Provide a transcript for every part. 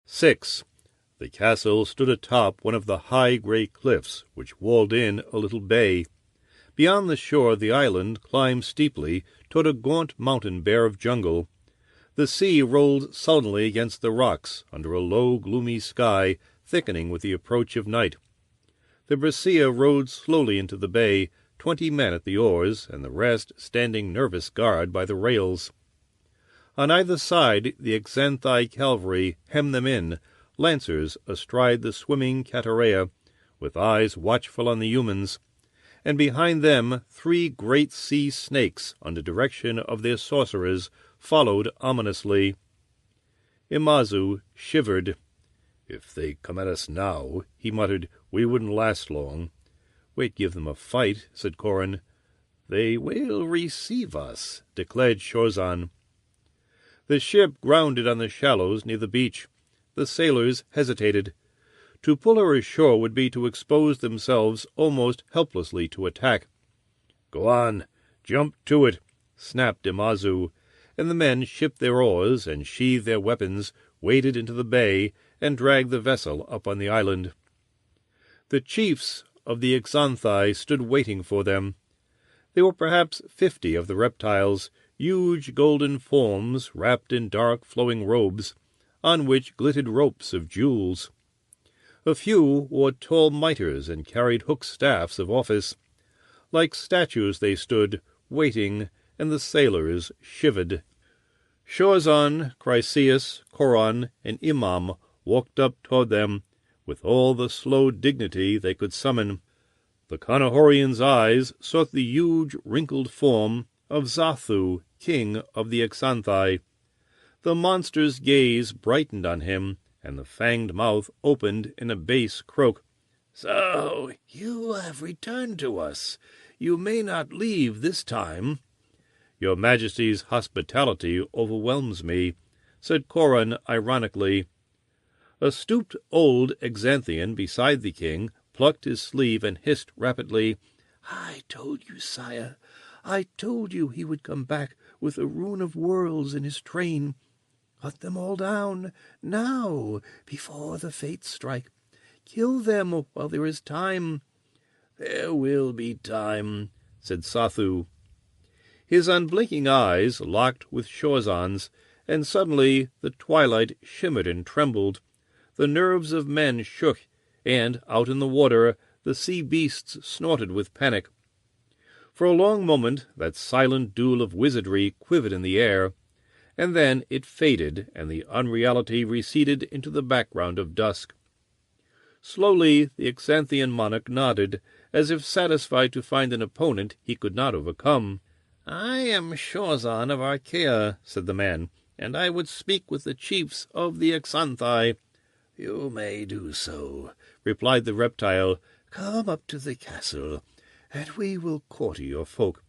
6. The castle stood atop one of the high grey cliffs which walled in a little bay. Beyond the shore the island climbed steeply toward a gaunt mountain bare of jungle. The sea rolled sullenly against the rocks under a low, gloomy sky thickening with the approach of night. The Brescia rowed slowly into the bay, 20 men at the oars, and the rest standing nervous guard by the rails. On either side the Xanthi cavalry hemmed them in, lancers astride the swimming Catarea, with eyes watchful on the humans, and behind them 3 great sea snakes, under direction of their sorcerers, followed ominously. Imazu shivered. "If they come at us now," he muttered, "we wouldn't last long." "We'd give them a fight," said Corin. "They will receive us," declared Chorzan. The ship grounded on the shallows near the beach. The sailors hesitated. To pull her ashore would be to expose themselves almost helplessly to attack. "Go on, jump to it," snapped Imazu, and the men shipped their oars and sheathed their weapons, waded into the bay, and dragged the vessel up on the island. The chiefs of the Xanthi stood waiting for them. There were perhaps 50 of the reptiles, huge golden forms wrapped in dark flowing robes, on which glittered ropes of jewels. A few wore tall mitres and carried hooked staffs of office. Like statues they stood, waiting, and the sailors shivered. Chorzan, Chryseis, Coron, and Imam walked up toward them, with all the slow dignity they could summon. The Conahorian's eyes sought the huge, wrinkled form of Xathu, king of the Xanthi. The monster's gaze brightened on him, and the fanged mouth opened in a bass croak. "So you have returned to us. You may not leave this time." "Your Majesty's hospitality overwhelms me," said Coron ironically. A stooped old Xanthian beside the king plucked his sleeve and hissed rapidly, "I told you, sire. I told you he would come back with a rune of worlds in his train. Hunt them all down, now, before the fates strike. Kill them while there is time." "There will be time," said Xathu. His unblinking eyes locked with Chorzan's, and suddenly the twilight shimmered and trembled. The nerves of men shook, and, out in the water, the sea beasts snorted with panic. For a long moment that silent duel of wizardry quivered in the air, and then it faded, and the unreality receded into the background of dusk. Slowly the Xanthian monarch nodded, as if satisfied to find an opponent he could not overcome. "I am Chorzan of Archaea," said the man, "and I would speak with the chiefs of the Xanthi." "You may do so," replied the reptile. "Come up to the castle, and we will quarter your folk."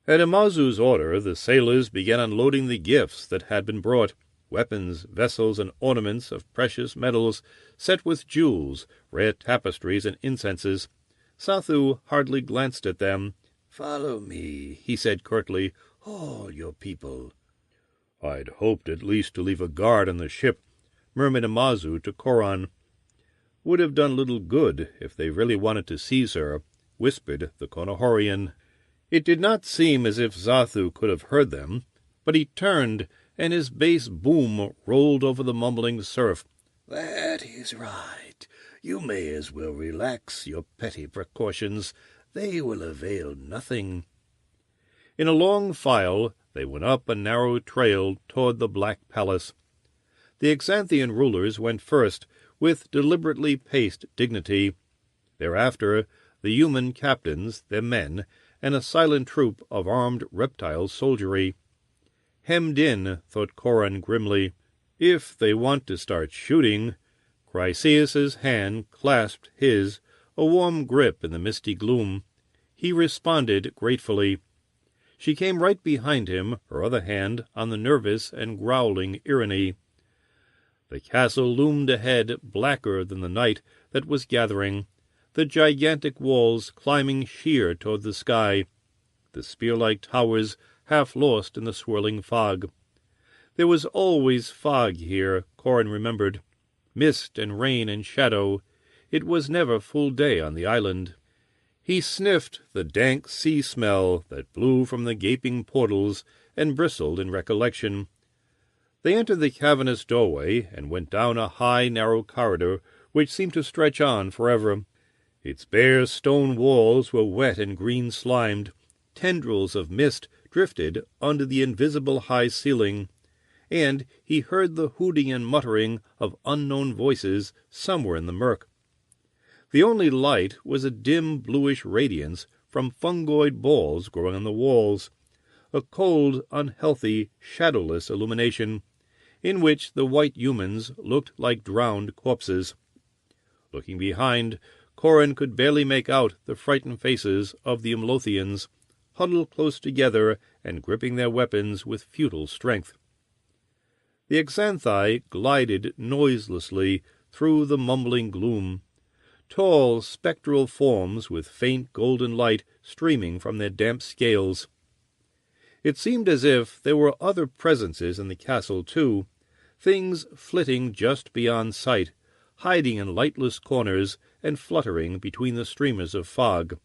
At Imazu's order, the sailors began unloading the gifts that had been brought, weapons, vessels, and ornaments of precious metals, set with jewels, rare tapestries, and incenses. Xathu hardly glanced at them. "Follow me," he said curtly, "all your people." "I'd hoped at least to leave a guard on the ship," murmured Imazu to Coron. "Would have done little good if they really wanted to seize her," whispered the Conahorian. It did not seem as if Xathu could have heard them, but he turned, and his bass boom rolled over the mumbling surf. "That is right. You may as well relax your petty precautions. They will avail nothing." In a long file they went up a narrow trail toward the Black Palace. The Xanthian rulers went first, with deliberately paced dignity. Thereafter the human captains, their men, and a silent troop of armed reptile soldiery. Hemmed in, thought Coron grimly. If they want to start shooting. Chryseis's hand clasped his, a warm grip in the misty gloom. He responded gratefully. She came right behind him, her other hand on the nervous and growling Irony. The castle loomed ahead, blacker than the night that was gathering, the gigantic walls climbing sheer toward the sky, the spear-like towers half lost in the swirling fog. There was always fog here, Corin remembered. mist and rain and shadow. It was never full day on the island. He sniffed the dank sea smell that blew from the gaping portals and bristled in recollection. They entered the cavernous doorway and went down a high, narrow corridor which seemed to stretch on forever. Its bare stone walls were wet and green-slimed. Tendrils of mist drifted under the invisible high ceiling, and he heard the hooting and muttering of unknown voices somewhere in the murk. The only light was a dim bluish radiance from fungoid balls growing on the walls, a cold, unhealthy, shadowless illumination, in which the white humans looked like drowned corpses. Looking behind, Corin could barely make out the frightened faces of the Umlothians, huddled close together and gripping their weapons with futile strength. The Xanthi glided noiselessly through the mumbling gloom, tall, spectral forms with faint golden light streaming from their damp scales. It seemed as if there were other presences in the castle, too, things flitting just beyond sight, hiding in lightless corners and fluttering between the streamers of fog.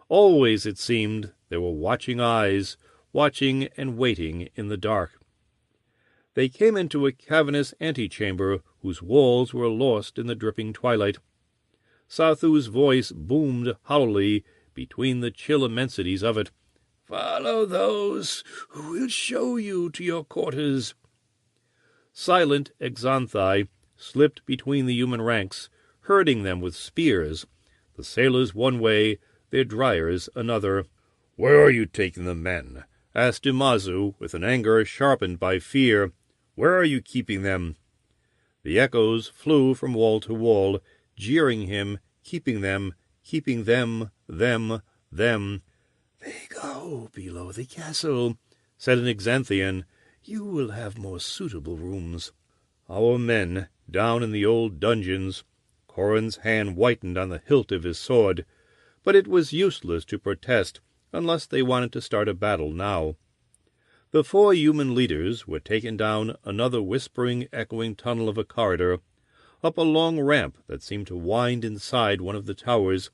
Always, it seemed, there were watching eyes, watching and waiting in the dark. They came into a cavernous antechamber whose walls were lost in the dripping twilight. Sathu's voice boomed hollowly between the chill immensities of it. "Follow those who will show you to your quarters." Silent Xanthi slipped between the human ranks, herding them with spears, the sailors one way, their dryers another. "Where are you taking the men?" asked Imazu, with an anger sharpened by fear. "Where are you keeping them?" The echoes flew from wall to wall, jeering him, keeping them, them. "They go below the castle," said an Xanthian. "You will have more suitable rooms." "Our men, down in the old dungeons." Corin's hand whitened on the hilt of his sword, but it was useless to protest unless they wanted to start a battle now. The 4 human leaders were taken down another whispering, echoing tunnel of a corridor, up a long ramp that seemed to wind inside one of the towers,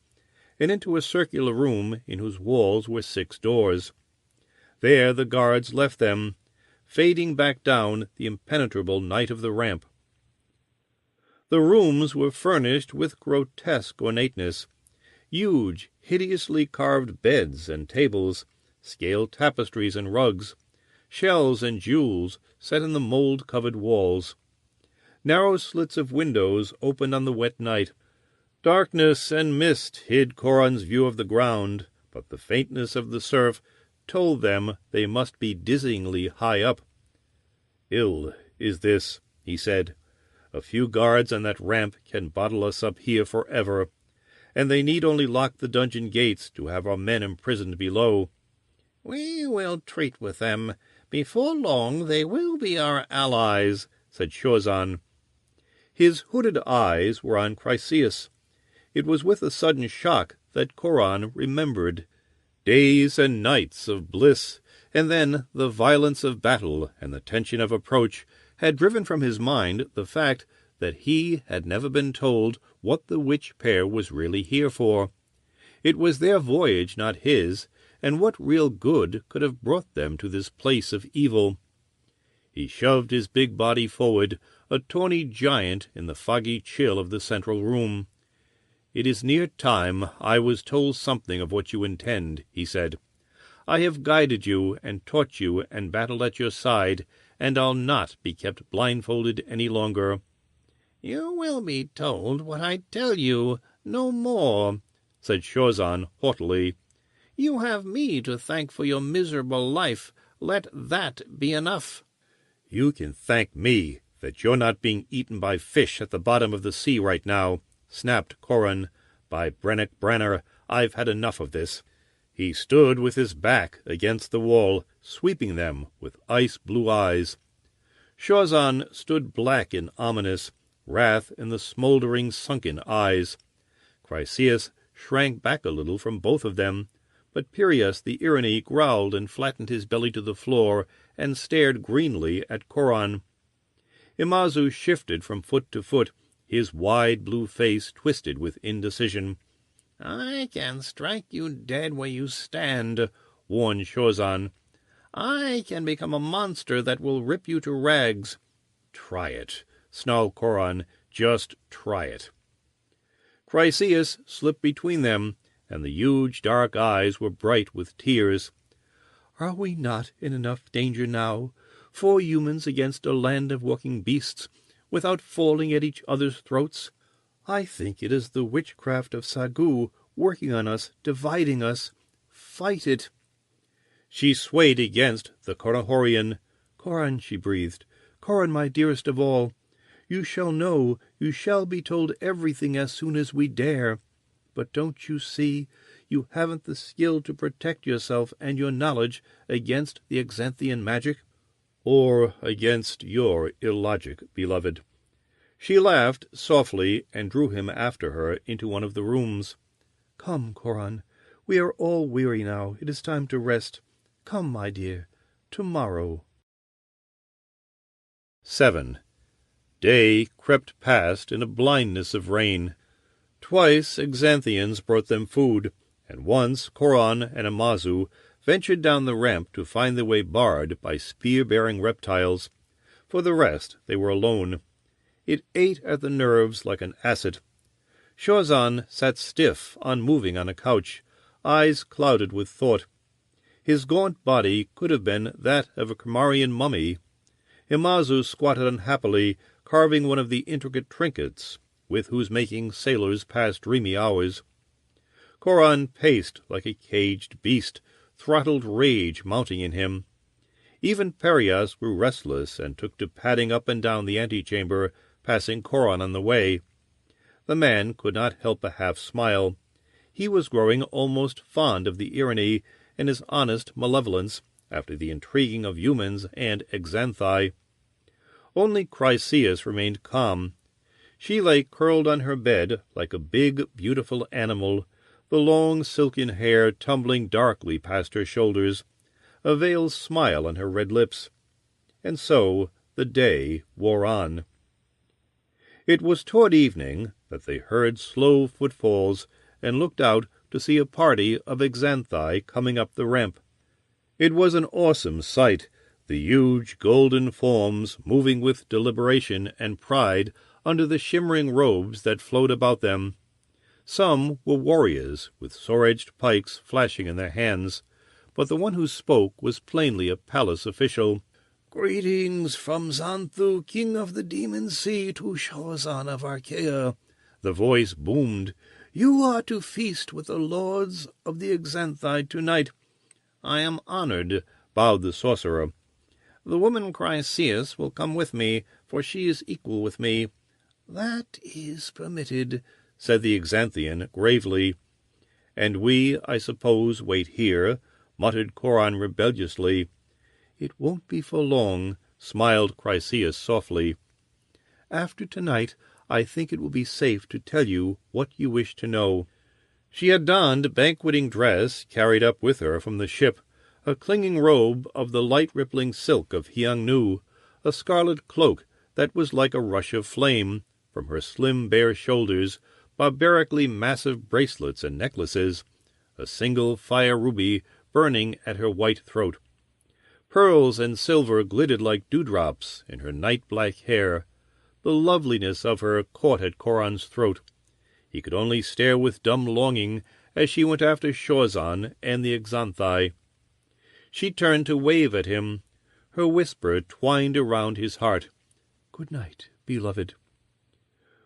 and into a circular room in whose walls were 6 doors. There the guards left them, fading back down the impenetrable night of the ramp. The rooms were furnished with grotesque ornateness, huge, hideously carved beds and tables, scaled tapestries and rugs, shells and jewels set in the mold-covered walls. Narrow slits of windows opened on the wet night. Darkness and mist hid Corin's view of the ground, but the faintness of the surf told them they must be dizzyingly high up. "Ill is this," he said. "A few guards on that ramp can bottle us up here forever, and they need only lock the dungeon gates to have our men imprisoned below." "We will treat with them. Before long they will be our allies," said Shorzan. His hooded eyes were on Chryseis. It was with a sudden shock that Corin remembered. Days and nights of bliss, and then the violence of battle and the tension of approach had driven from his mind the fact that he had never been told what the witch pair was really here for. It was their voyage, not his, and what real good could have brought them to this place of evil? He shoved his big body forward, a tawny giant in the foggy chill of the central room. "It is near time I was told something of what you intend," he said. "I have guided you and taught you and battled at your side, and I'll not be kept blindfolded any longer." "You will be told what I tell you, no more," said Shorzan haughtily. "You have me to thank for your miserable life. Let that be enough." "You can thank me that you're not being eaten by fish at the bottom of the sea right now," snapped Corin. "By Brennick Branner, I've had enough of this." He stood with his back against the wall, sweeping them with ice-blue eyes. Shorzan stood black and ominous, wrath in the smoldering, sunken eyes. Chryseis shrank back a little from both of them, but Piraeus the Irony growled and flattened his belly to the floor and stared greenly at Corin. Imazu shifted from foot to foot, his wide blue face twisted with indecision. "I can strike you dead where you stand," warned Shorzan. "I can become a monster that will rip you to rags." "Try it," snarled Coran. "Just try it." Chryseis slipped between them, and the huge dark eyes were bright with tears. "Are we not in enough danger now? 4 humans against a land of walking beasts, without falling at each other's throats? I think it is the witchcraft of Sagu working on us, dividing us. Fight it." She swayed against the Conahorian. "Coran," she breathed, "Coran, my dearest of all, you shall know, you shall be told everything as soon as we dare. But don't you see, you haven't the skill to protect yourself and your knowledge against the Exanthian magic, or against your illogic, beloved." She laughed softly and drew him after her into one of the rooms. "Come, Coran, we are all weary now. It is time to rest. Come, my dear, tomorrow." 7. Day crept past in a blindness of rain. Twice Exanthians brought them food, and once Coran and Imazu ventured down the ramp to find the way barred by spear-bearing reptiles. For the rest, they were alone. It ate at the nerves like an acid. Shorzan sat stiff, unmoving on a couch, eyes clouded with thought. His gaunt body could have been that of a Kramarian mummy. Imazu squatted unhappily, carving one of the intricate trinkets with whose making sailors passed dreamy hours. Coran paced like a caged beast, throttled rage mounting in him. Even Perias grew restless and took to padding up and down the antechamber, passing Coran on the way. The man could not help a half-smile. He was growing almost fond of the Irini and his honest malevolence, after the intriguing of humans and Exanthi. Only Chryseis remained calm. She lay curled on her bed like a big, beautiful animal, the long silken hair tumbling darkly past her shoulders, a veiled smile on her red lips. And so the day wore on. It was toward evening that they heard slow footfalls and looked out to see a party of Exanthi coming up the ramp. It was an awesome sight, the huge golden forms moving with deliberation and pride under the shimmering robes that flowed about them. Some were warriors, with sword-edged pikes flashing in their hands, but the one who spoke was plainly a palace official. "Greetings from Xanthu, king of the demon sea, to Shorzan of Archaea," the voice boomed. "You are to feast with the lords of the Exanthi tonight." "I am honored," bowed the sorcerer. "The woman Chryseis will come with me, for she is equal with me." "That is permitted," said the Exanthian gravely. "And we, I suppose, wait here," muttered Coran rebelliously. "It won't be for long," smiled Chryseis softly. "After tonight, I think it will be safe to tell you what you wish to know." She had donned banqueting dress carried up with her from the ship, a clinging robe of the light-rippling silk of Hyang-Nu, a scarlet cloak that was like a rush of flame, from her slim bare shoulders, barbarically massive bracelets and necklaces, a single fire ruby burning at her white throat. Pearls and silver glittered like dewdrops in her night-black hair. The loveliness of her caught at Coran's throat. He could only stare with dumb longing as she went after Shorzan and the Exanthi. She turned to wave at him. Her whisper twined around his heart. "Good night, beloved."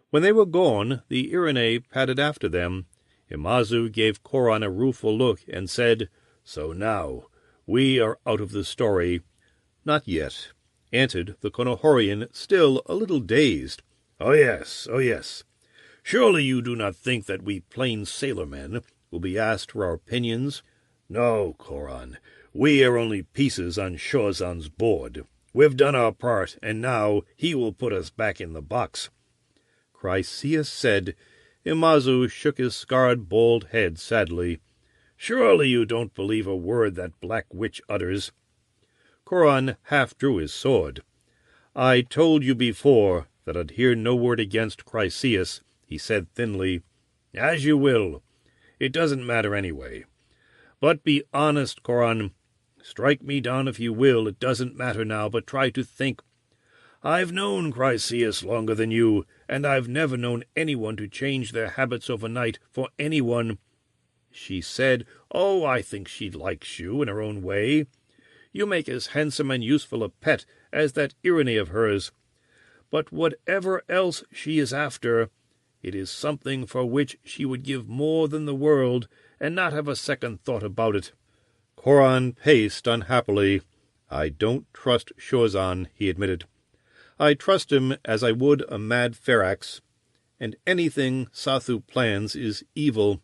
When they were gone, the Irini padded after them. Imazu gave Coran a rueful look and said, "So now we are out of the story." "Not yet," answered the Conahorian, still a little dazed. Oh yes. Surely you do not think that we plain sailormen will be asked for our opinions?" "No, Coran, we are only pieces on Shorzan's board. We've done our part, and now he will put us back in the box." Chryseis said. Imazu shook his scarred, bald head sadly. "Surely you don't believe a word that black witch utters." Coran half drew his sword. "I told you before that I'd hear no word against Chryseus," he said thinly. "As you will. It doesn't matter anyway. But be honest, Coran. Strike me down if you will, it doesn't matter now, but try to think. I've known Chryseus longer than you, and I've never known anyone to change their habits overnight for anyone. She said, 'Oh, I think she likes you in her own way. You make as handsome and useful a pet as that Irony of hers. But whatever else she is after, it is something for which she would give more than the world, and not have a second thought about it.'" Coran paced unhappily. "I don't trust Shorzan," he admitted. "I trust him as I would a mad Ferax, and anything Sathu plans is evil."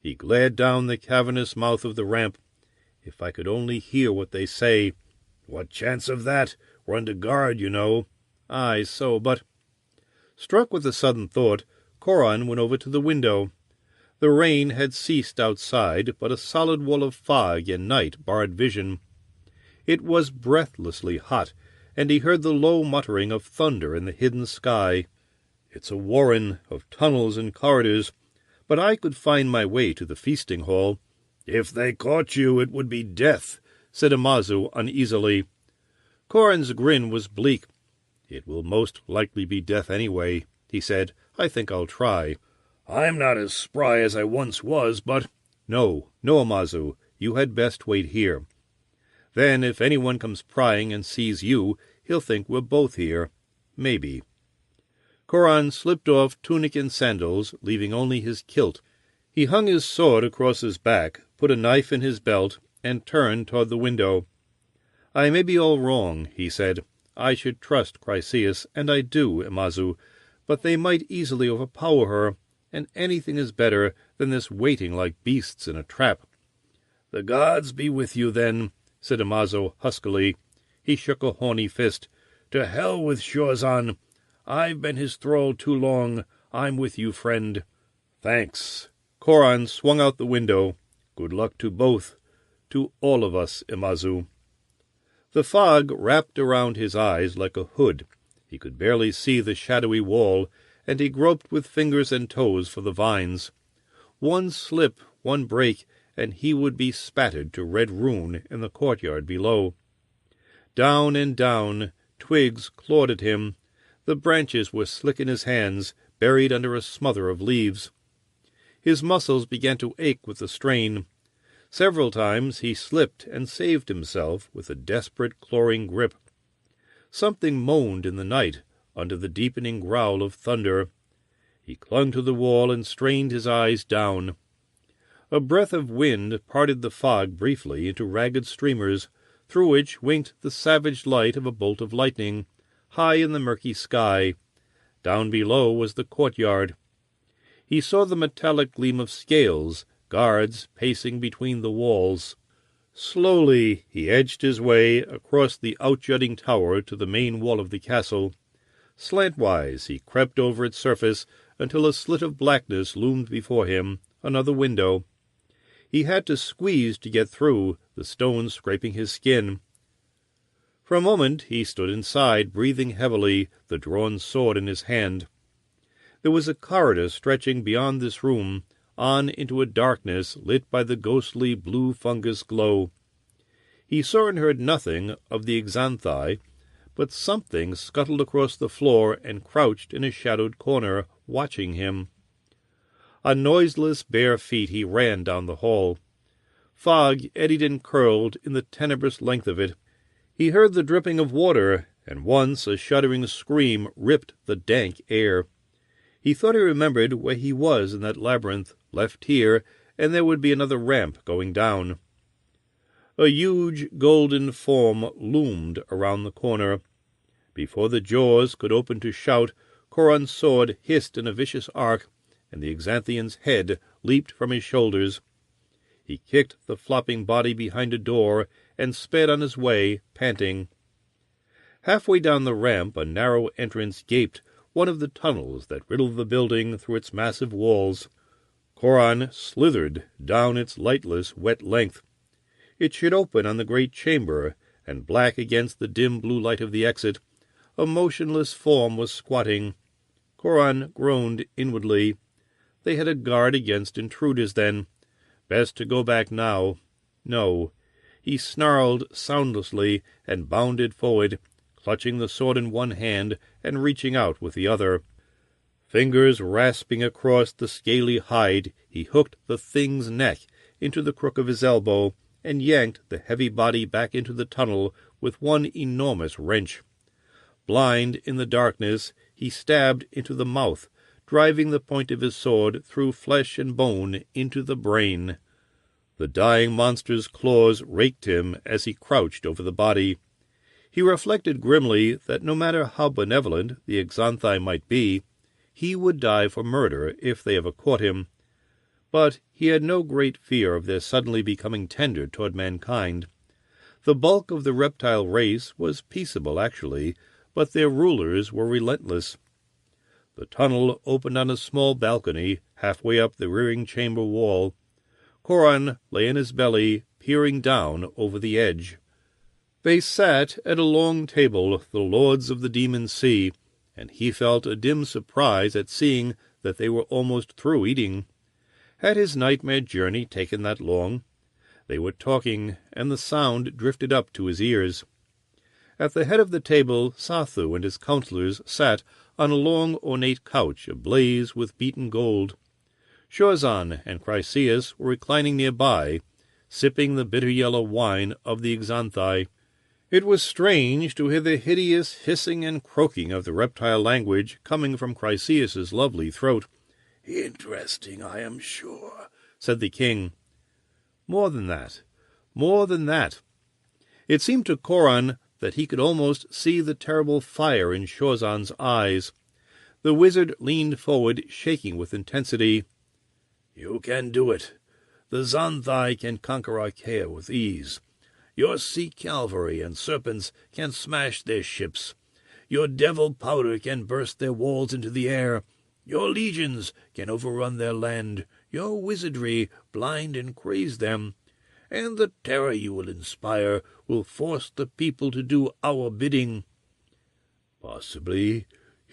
He glared down the cavernous mouth of the ramp. "If I could only hear what they say." "What chance of that? We're under guard, you know." "Aye, so, but—" Struck with a sudden thought, Coran went over to the window. The rain had ceased outside, but a solid wall of fog and night barred vision. It was breathlessly hot, and he heard the low muttering of thunder in the hidden sky. "It's a warren of tunnels and corridors, but I could find my way to the feasting hall." "If they caught you, it would be death," said Amazu uneasily. Coran's grin was bleak. "It will most likely be death anyway," he said. "I think I'll try." "I'm not as spry as I once was, but—" No, Amazu, you had best wait here. Then if anyone comes prying and sees you, he'll think we're both here. Maybe." Coran slipped off tunic and sandals, leaving only his kilt. He hung his sword across his back, put a knife in his belt, and turned toward the window. "I may be all wrong," he said. "I should trust Chryseus, and I do, Amazu, but they might easily overpower her, and anything is better than this waiting like beasts in a trap." "The gods be with you, then," said Amazu huskily. He shook a horny fist. "To hell with Shorzan. I've been his thrall too long. I'm with you, friend." "Thanks." Coran swung out the window. "Good luck to both. To all of us, Amazu." The fog wrapped around his eyes like a hood. He could barely see the shadowy wall, and he groped with fingers and toes for the vines. One slip, one break, and he would be spattered to red ruin in the courtyard below. Down and down, twigs clawed at him. The branches were slick in his hands, buried under a smother of leaves. His muscles began to ache with the strain. Several times he slipped and saved himself with a desperate, clawing grip. Something moaned in the night under the deepening growl of thunder. He clung to the wall and strained his eyes down. A breath of wind parted the fog briefly into ragged streamers, through which winked the savage light of a bolt of lightning, high in the murky sky. Down below was the courtyard. He saw the metallic gleam of scales, guards pacing between the walls. Slowly he edged his way across the outjutting tower to the main wall of the castle. Slantwise he crept over its surface until a slit of blackness loomed before him, another window. He had to squeeze to get through, the stones scraping his skin. For a moment he stood inside, breathing heavily, the drawn sword in his hand. There was a corridor stretching beyond this room, on into a darkness lit by the ghostly blue fungus glow. He saw and heard nothing of the Xanthi, but something scuttled across the floor and crouched in a shadowed corner, watching him. On noiseless bare feet he ran down the hall. Fog eddied and curled in the tenebrous length of it. He heard the dripping of water, and once a shuddering scream ripped the dank air. He thought he remembered where he was in that labyrinth, left here, and there would be another ramp going down. A huge golden form loomed around the corner. Before the jaws could open to shout, Coran's sword hissed in a vicious arc, and the Xanthian's head leaped from his shoulders. He kicked the flopping body behind a door and sped on his way, panting. Halfway down the ramp a narrow entrance gaped, one of the tunnels that riddled the building through its massive walls. Coran slithered down its lightless, wet length. It should open on the great chamber, and black against the dim blue light of the exit, A motionless form was squatting. Coran groaned inwardly. They had a guard against intruders, then. Best to go back now. No. He snarled soundlessly and bounded forward, clutching the sword in one hand and reaching out with the other. Fingers rasping across the scaly hide, he hooked the thing's neck into the crook of his elbow and yanked the heavy body back into the tunnel with one enormous wrench. Blind in the darkness, he stabbed into the mouth, driving the point of his sword through flesh and bone into the brain. The dying monster's claws raked him as he crouched over the body. He reflected grimly that no matter how benevolent the Exanthi might be, he would die for murder if they ever caught him. But he had no great fear of their suddenly becoming tender toward mankind. The bulk of the reptile race was peaceable, actually, but their rulers were relentless. The tunnel opened on a small balcony halfway up the rearing chamber wall. Coran lay in his belly, peering down over the edge. They sat at a long table, the lords of the demon sea, and he felt a dim surprise at seeing that they were almost through eating. Had his nightmare journey taken that long? They were talking, and the sound drifted up to his ears. At the head of the table, Sathu and his counselors sat on a long ornate couch ablaze with beaten gold. Shorzan and Chryseis were reclining nearby, sipping the bitter yellow wine of the Exanthi. It was strange to hear the hideous hissing and croaking of the reptile language coming from Chryseis's lovely throat. "Interesting, I am sure," said the king. More than that. It seemed to Coran that he could almost see the terrible fire in Shorzan's eyes. The wizard leaned forward, shaking with intensity. "You can do it. The Xanthi can conquer Archaea with ease. Your sea cavalry and serpents can smash their ships. Your devil powder can burst their walls into the air. Your legions can overrun their land. Your wizardry blind and craze them. And the terror you will inspire will force the people to do our bidding." "Possibly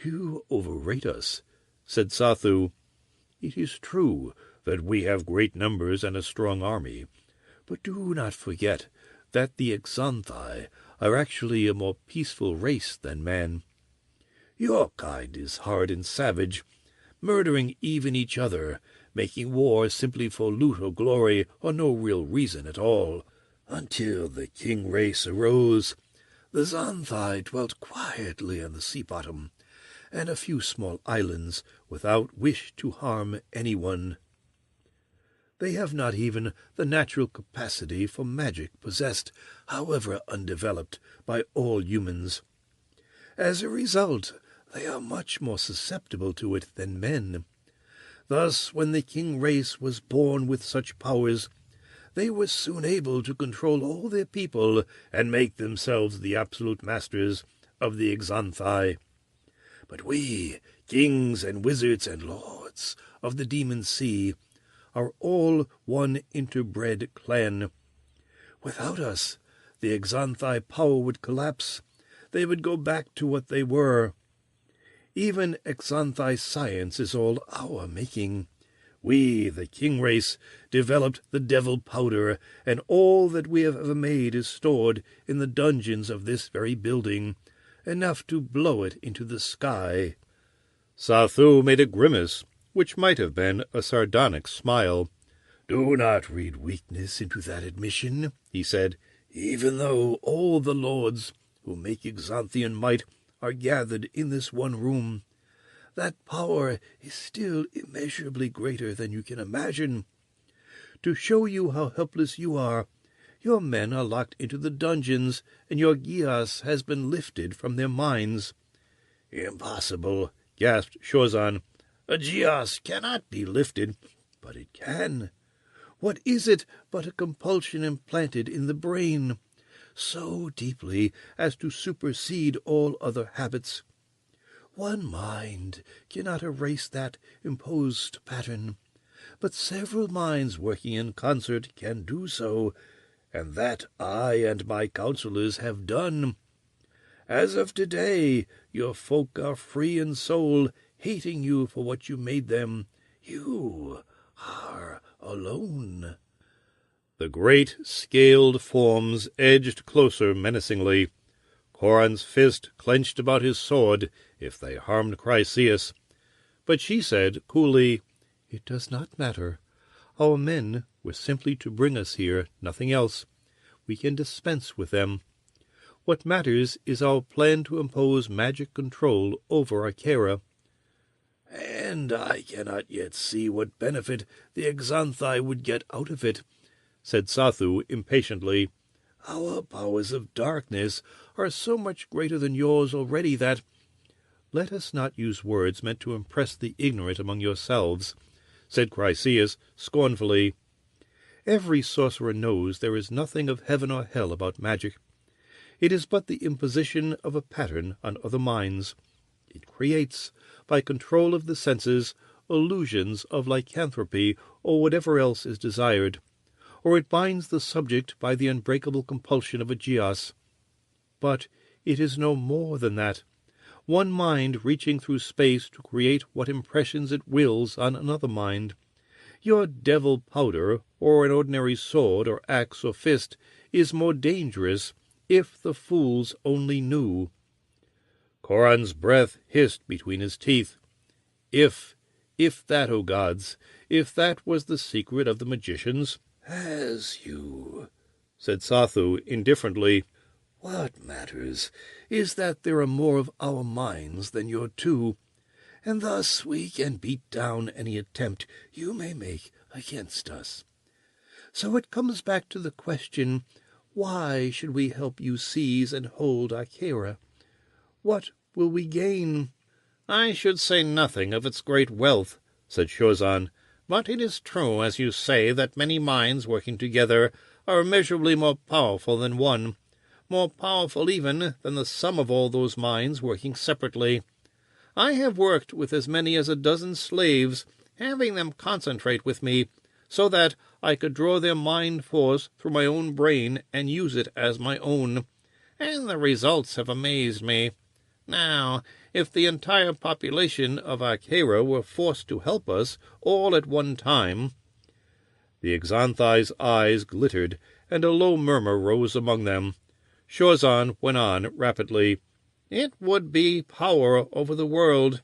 you overrate us," said Sathu. "It is true that we have great numbers and a strong army, but do not forget that the Exanthi are actually a more peaceful race than men. Your kind is hard and savage, murdering even each other, making war simply for loot or glory or no real reason at all. Until the king race arose, the Xanthi dwelt quietly on the sea bottom, and a few small islands without wish to harm anyone. They have not even the natural capacity for magic possessed, however undeveloped, by all humans. As a result, they are much more susceptible to it than men. Thus, when the king race was born with such powers, they were soon able to control all their people and make themselves the absolute masters of the Exanthi. But we, kings and wizards and lords of the demon sea, are all one interbred clan. Without us, the Exanthi power would collapse. They would go back to what they were. Even Exanthi science is all our making. We, the king race, developed the devil powder, and all that we have ever made is stored in the dungeons of this very building, enough to blow it into the sky." Sathu made a grimace, which might have been a sardonic smile. "Do not read weakness into that admission," he said. "Even though all the lords who make Exanthian might are gathered in this one room, that power is still immeasurably greater than you can imagine. To show you how helpless you are, your men are locked into the dungeons, and your Gias has been lifted from their minds." "Impossible," gasped Shorzan. "A Gias cannot be lifted." "But it can. What is it but a compulsion implanted in the brain, so deeply as to supersede all other habits? One mind cannot erase that imposed pattern, but several minds working in concert can do so, and that I and my counselors have done. As of today, your folk are free in soul, hating you for what you made them. You are alone." The great scaled forms edged closer menacingly. Coran's fist clenched about his sword if they harmed Chryseis. But she said coolly, "It does not matter. Our men were simply to bring us here, nothing else. We can dispense with them. What matters is our plan to impose magic control over Akera." "And I cannot yet see what benefit the Exanthi would get out of it," said Sathu impatiently. "Our powers of darkness are so much greater than yours already that—" "Let us not use words meant to impress the ignorant among yourselves," said Chryseis scornfully. "Every sorcerer knows there is nothing of heaven or hell about magic. It is but the imposition of a pattern on other minds. It creates, by control of the senses, illusions of lycanthropy or whatever else is desired, or it binds the subject by the unbreakable compulsion of a geas. But it is no more than that, one mind reaching through space to create what impressions it wills on another mind. Your devil powder, or an ordinary sword or axe or fist, is more dangerous if the fools only knew." Coran's breath hissed between his teeth. If that, O gods, if that was the secret of the magicians— "As you," said Sathu indifferently. "What matters is that there are more of our minds than your two, and thus we can beat down any attempt you may make against us. So it comes back to the question, why should we help you seize and hold Akera? What will we gain?" "I should say nothing of its great wealth," said Shorzan, "but it is true, as you say, that many minds working together are immeasurably more powerful than one, more powerful even than the sum of all those minds working separately. I have worked with as many as a dozen slaves, having them concentrate with me, so that I could draw their mind force through my own brain and use it as my own, and the results have amazed me. Now, if the entire population of Akera were forced to help us all at one time—" The Exanthi's eyes glittered, and a low murmur rose among them. Shorzan went on rapidly, "It would be power over the world.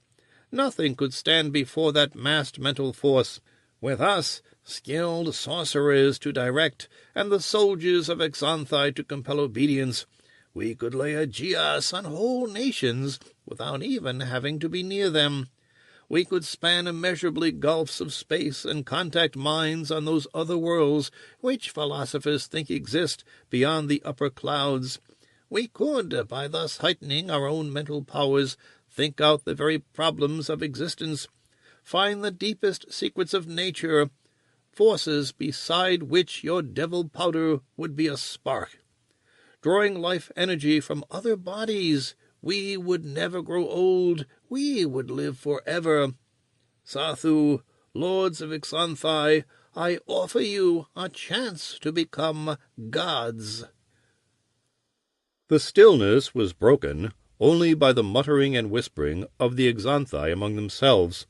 Nothing could stand before that massed mental force. With us, skilled sorcerers to direct, and the soldiers of Exanthi to compel obedience, we could lay a geas on whole nations without even having to be near them. We could span immeasurably gulfs of space and contact minds on those other worlds which philosophers think exist beyond the upper clouds. We could, by thus heightening our own mental powers, think out the very problems of existence, find the deepest secrets of nature, forces beside which your devil powder would be a spark. Drawing life energy from other bodies, we would never grow old, we would live forever. Sathu, lords of Exanthi, I offer you a chance to become gods." The stillness was broken only by the muttering and whispering of the Exanthi among themselves.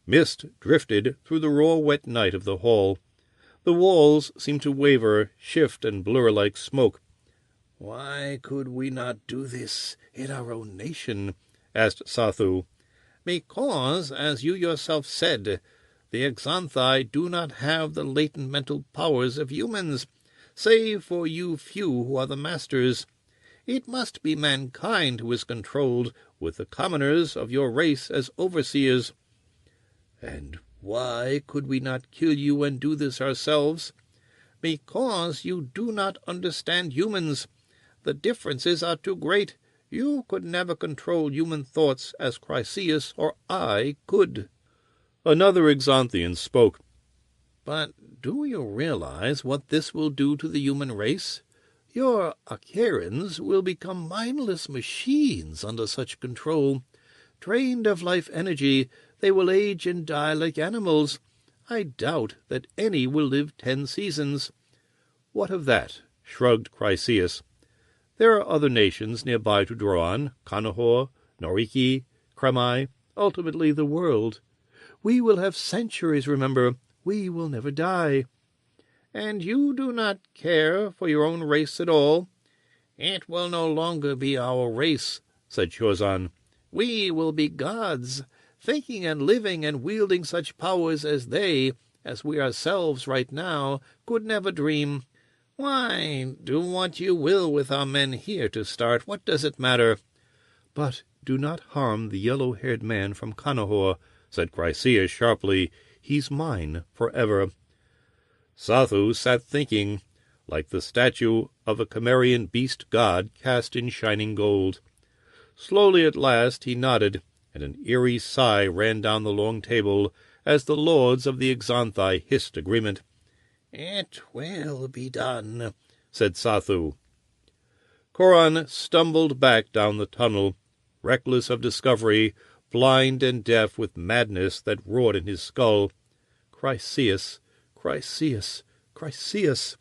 Mist drifted through the raw wet night of the hall. The walls seemed to waver, shift, and blur like smoke. "Why could we not do this in our own nation?" asked Sathu. "Because, as you yourself said, the Exanthi do not have the latent mental powers of humans, save for you few who are the masters. It must be mankind who is controlled, with the commoners of your race as overseers." "And why could we not kill you and do this ourselves?" "Because you do not understand humans. The differences are too great. You could never control human thoughts as Chryseis or I could." Another Exanthian spoke. "But do you realize what this will do to the human race? Your Akerans will become mindless machines under such control. Drained of life energy, they will age and die like animals. I doubt that any will live 10 seasons. "What of that?" shrugged Chryseis. There are other nations nearby to draw on, Conahor, Noriki, Cremai, ultimately the world. We will have centuries, remember. We will never die. And you do not care for your own race at all? It will no longer be our race, said Chorzan. We will be gods, thinking and living and wielding such powers as they, as we ourselves right now, could never dream. Why, do what you will with our men here to start. What does it matter? But do not harm the yellow-haired man from Conahor, said Chryseis sharply. He's mine forever. Sathu sat thinking, like the statue of a Cimmerian beast god cast in shining gold. Slowly at last he nodded, and an eerie sigh ran down the long table as the lords of the Exanthi hissed agreement. It will be done, said Sathu. Coran stumbled back down the tunnel, reckless of discovery, blind and deaf with madness that roared in his skull. Chryseis, Chryseis, Chryseis.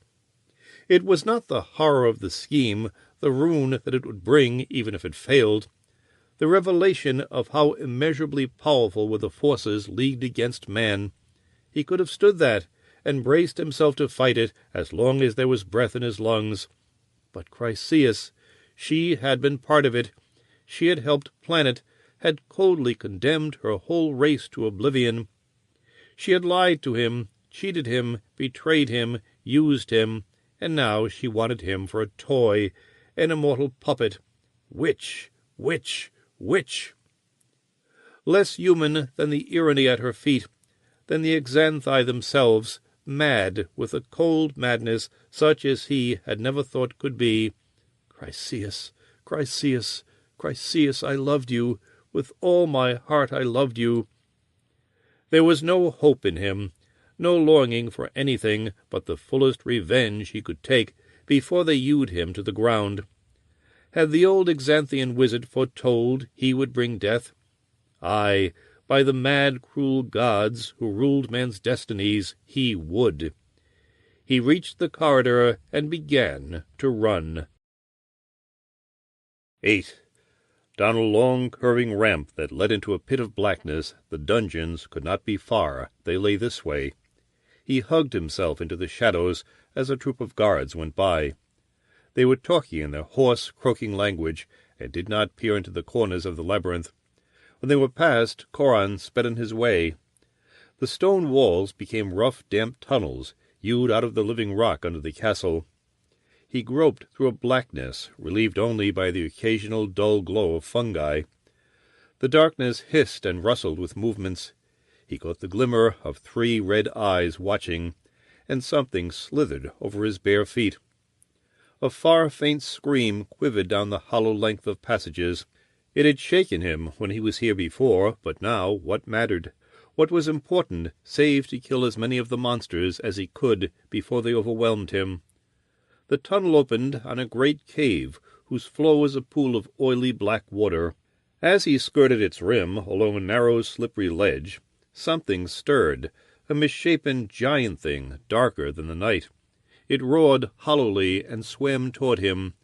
It was not the horror of the scheme, the ruin that it would bring, even if it failed. The revelation of how immeasurably powerful were the forces leagued against man. He could have stood that, and braced himself to fight it as long as there was breath in his lungs. But Chryseis, she had been part of it. She had helped plan it, had coldly condemned her whole race to oblivion. She had lied to him, cheated him, betrayed him, used him, and now she wanted him for a toy, an immortal puppet. Witch, witch, witch! Less human than the Irony at her feet, than the Exanthi themselves, mad with a cold madness such as he had never thought could be. Chryseis, Chryseis, Chryseis, I loved you. With all my heart I loved you. There was no hope in him, no longing for anything but the fullest revenge he could take before they hewed him to the ground. Had the old Exanthian wizard foretold he would bring death? Aye, by the mad, cruel gods who ruled man's destinies, he would. He reached the corridor and began to run. 8. Down a long, curving ramp that led into a pit of blackness, the dungeons could not be far. They lay this way. He hugged himself into the shadows as a troop of guards went by. They were talking in their hoarse, croaking language, and did not peer into the corners of the labyrinth. When they were past, Coran sped on his way. The stone walls became rough, damp tunnels, hewed out of the living rock under the castle. He groped through a blackness, relieved only by the occasional dull glow of fungi. The darkness hissed and rustled with movements. He caught the glimmer of 3 red eyes watching, and something slithered over his bare feet. A far, faint scream quivered down the hollow length of passages. It had shaken him when he was here before, but now what mattered? What was important, save to kill as many of the monsters as he could before they overwhelmed him? The tunnel opened on a great cave, whose floor was a pool of oily black water. As he skirted its rim along a narrow, slippery ledge, something stirred, a misshapen giant thing, darker than the night. It roared hollowly and swam toward him.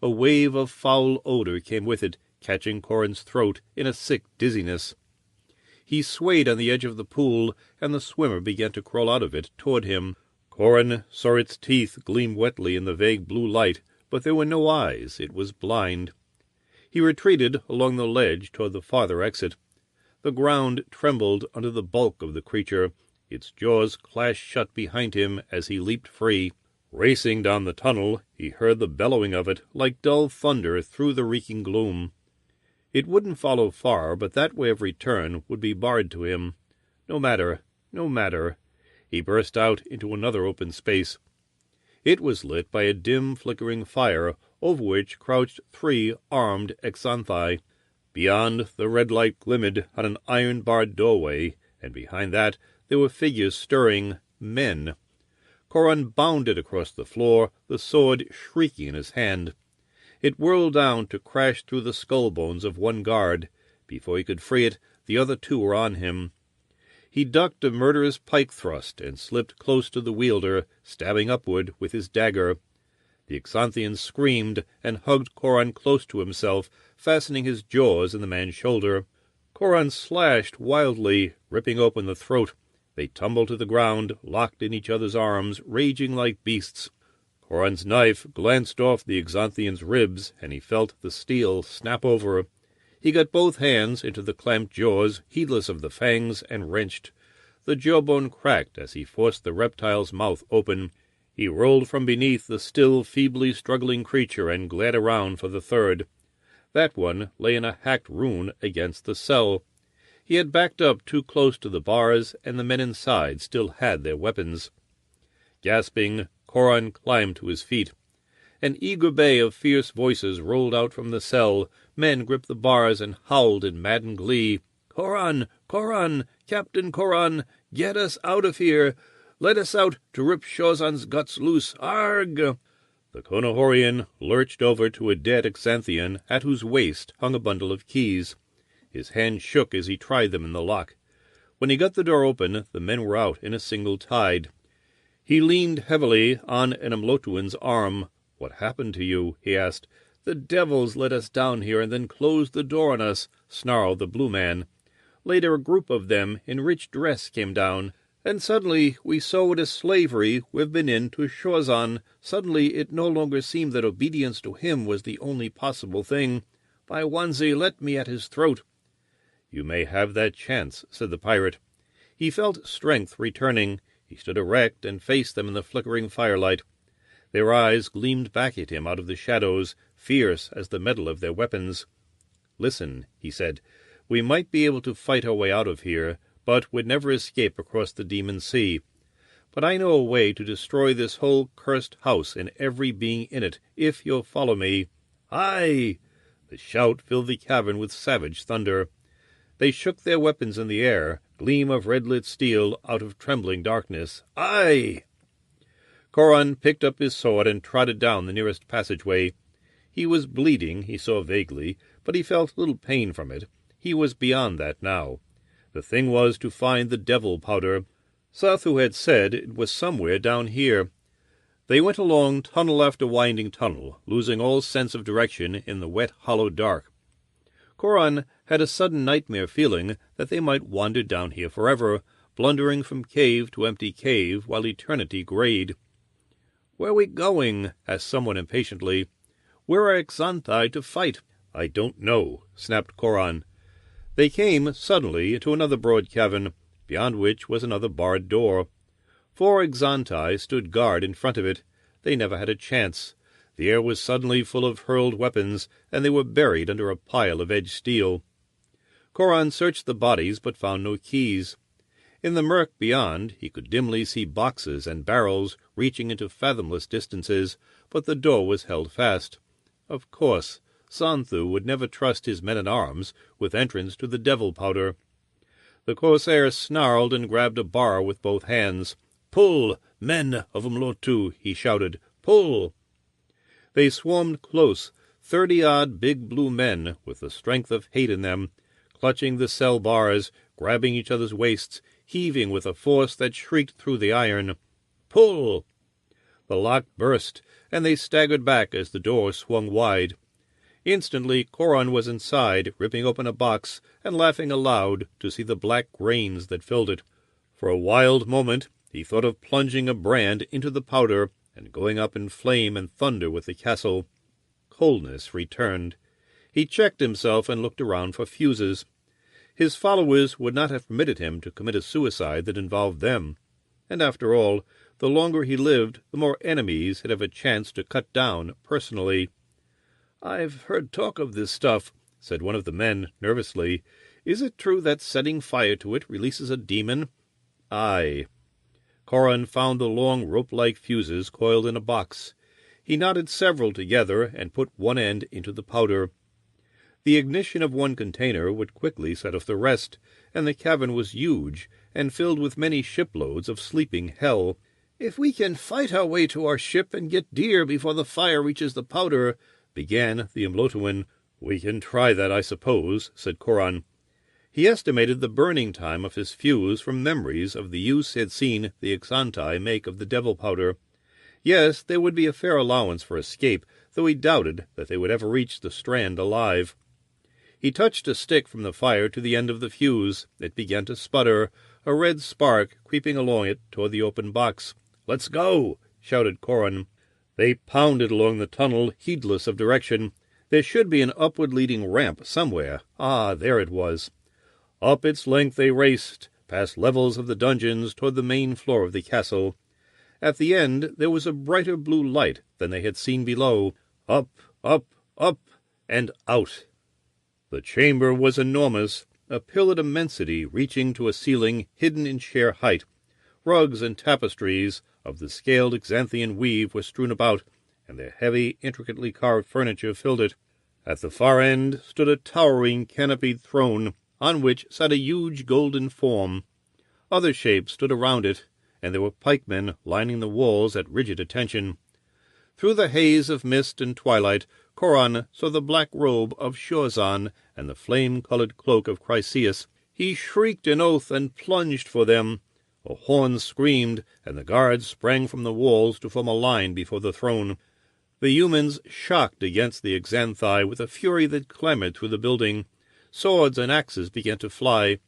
A wave of foul odor came with it, catching Coran's throat in a sick dizziness. He swayed on the edge of the pool, and the swimmer began to crawl out of it toward him. Coran saw its teeth gleam wetly in the vague blue light, but there were no eyes. It was blind. He retreated along the ledge toward the farther exit. The ground trembled under the bulk of the creature. Its jaws clashed shut behind him as he leaped free. Racing down the tunnel, he heard the bellowing of it like dull thunder through the reeking gloom. It wouldn't follow far, but that way of return would be barred to him. No matter, no matter. He burst out into another open space. It was lit by a dim, flickering fire, over which crouched 3 armed Exanthi. Beyond, the red light glimmered on an iron-barred doorway, and behind that there were figures stirring, men. Coran bounded across the floor, the sword shrieking in his hand. It whirled down to crash through the skull bones of one guard. Before he could free it, the other 2 were on him. He ducked a murderous pike thrust and slipped close to the wielder, stabbing upward with his dagger. The Xanthian screamed and hugged Coran close to himself, fastening his jaws in the man's shoulder. Coran slashed wildly, ripping open the throat. They tumbled to the ground, locked in each other's arms, raging like beasts. Coran's knife glanced off the Xanthian's ribs, and he felt the steel snap over. He got both hands into the clamped jaws, heedless of the fangs, and wrenched. The jawbone cracked as he forced the reptile's mouth open. He rolled from beneath the still feebly struggling creature and glared around for the third. That one lay in a hacked rune against the cell. He had backed up too close to the bars, and the men inside still had their weapons. Gasping, Coran climbed to his feet. An eager bay of fierce voices rolled out from the cell. Men gripped the bars and howled in maddened glee. "Coran! Coran! Captain Coran! Get us out of here! Let us out to rip Shozan's guts loose! Arg!" The Conahorian lurched over to a dead Xanthian, at whose waist hung a bundle of keys. His hand shook as he tried them in the lock. When he got the door open, the men were out in a single tide. He leaned heavily on an Umlotuan's arm. "What happened to you?" he asked. "The devils let us down here and then closed the door on us," snarled the blue man. "Later a group of them in rich dress came down, and suddenly we saw what a slavery we've been in to Shozan. Suddenly it no longer seemed that obedience to him was the only possible thing. By Wanzi, let me at his throat." "You may have that chance," said the pirate. He felt strength returning. He stood erect and faced them in the flickering firelight. Their eyes gleamed back at him out of the shadows, fierce as the metal of their weapons. "Listen," he said, "we might be able to fight our way out of here, but would never escape across the Demon Sea. But I know a way to destroy this whole cursed house and every being in it, if you'll follow me." "Aye!" The shout filled the cavern with savage thunder. They shook their weapons in the air, gleam of red-lit steel out of trembling darkness. "Aye!" Coran picked up his sword and trotted down the nearest passageway. He was bleeding, he saw vaguely, but he felt little pain from it. He was beyond that now. The thing was to find the devil powder. Sathu had said it was somewhere down here. They went along tunnel after winding tunnel, losing all sense of direction in the wet, hollow dark. Coran had a sudden nightmare feeling that they might wander down here forever, blundering from cave to empty cave while eternity grayed. "Where are we going?" asked someone impatiently. "Where are Xanthi to fight?" "I don't know," snapped Coran. They came suddenly into another broad cavern, beyond which was another barred door. 4 Xanthi stood guard in front of it. They never had a chance. The air was suddenly full of hurled weapons, and they were buried under a pile of edged steel. Coran searched the bodies, but found no keys. In the murk beyond, he could dimly see boxes and barrels reaching into fathomless distances, but the door was held fast. Of course, Santhu would never trust his men-at-arms with entrance to the devil powder. The corsair snarled and grabbed a bar with both hands. "Pull, men of Umlotu!" he shouted. "Pull!" They swarmed close, 30-odd big blue men with the strength of hate in them, clutching the cell bars, grabbing each other's waists, heaving with a force that shrieked through the iron. "Pull!" The lock burst, and they staggered back as the door swung wide. Instantly Coran was inside, ripping open a box and laughing aloud to see the black grains that filled it. For a wild moment he thought of plunging a brand into the powder and going up in flame and thunder with the castle. Coldness returned. He checked himself and looked around for fuses. His followers would not have permitted him to commit a suicide that involved them. And after all, the longer he lived, the more enemies he'd have a chance to cut down personally. "I've heard talk of this stuff," said one of the men nervously. "Is it true that setting fire to it releases a demon?" "Aye." Coran found the long rope-like fuses coiled in a box. He knotted several together and put one end into the powder. The ignition of one container would quickly set off the rest, and the cavern was huge and filled with many shiploads of sleeping hell. "If we can fight our way to our ship and get dear before the fire reaches the powder," began the Umlotuan. "We can try that, I suppose," said Coran. He estimated the burning time of his fuse from memories of the use he had seen the Xanthi make of the devil powder. Yes, there would be a fair allowance for escape, though he doubted that they would ever reach the strand alive. He touched a stick from the fire to the end of the fuse. It began to sputter, a red spark creeping along it toward the open box. "Let's go!" shouted Coran. They pounded along the tunnel, heedless of direction. There should be an upward-leading ramp somewhere. Ah, there it was. Up its length they raced, past levels of the dungeons toward the main floor of the castle. At the end there was a brighter blue light than they had seen below. Up, up, up, and out. The chamber was enormous, a pillared immensity reaching to a ceiling hidden in sheer height. Rugs and tapestries of the scaled Xanthian weave were strewn about, and their heavy, intricately carved furniture filled it. At the far end stood a towering, canopied throne, on which sat a huge golden form. Other shapes stood around it, and there were pikemen lining the walls at rigid attention. Through the haze of mist and twilight, Coran saw the black robe of Shorzan and the flame-colored cloak of Chryseis. He shrieked an oath and plunged for them. A horn screamed, and the guards sprang from the walls to form a line before the throne. The humans shocked against the Xanthi with a fury that clamored through the building. Swords and axes began to fly.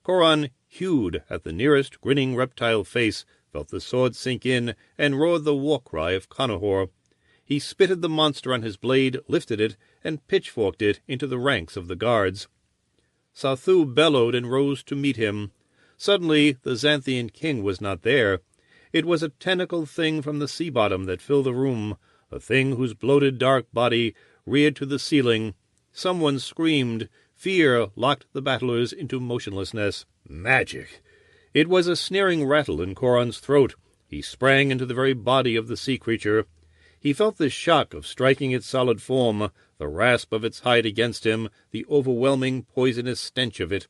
Coran hewed at the nearest grinning reptile face, felt the sword sink in, and roared the war-cry of Conahor. He spitted the monster on his blade, lifted it, and pitchforked it into the ranks of the guards. Sathu bellowed and rose to meet him. Suddenly the Xanthian king was not there. It was a tentacled thing from the sea-bottom that filled the room, a thing whose bloated dark body reared to the ceiling. Someone screamed. Fear locked the battlers into motionlessness. Magic! It was a sneering rattle in Coran's throat. He sprang into the very body of the sea creature. He felt the shock of striking its solid form, the rasp of its hide against him, the overwhelming poisonous stench of it.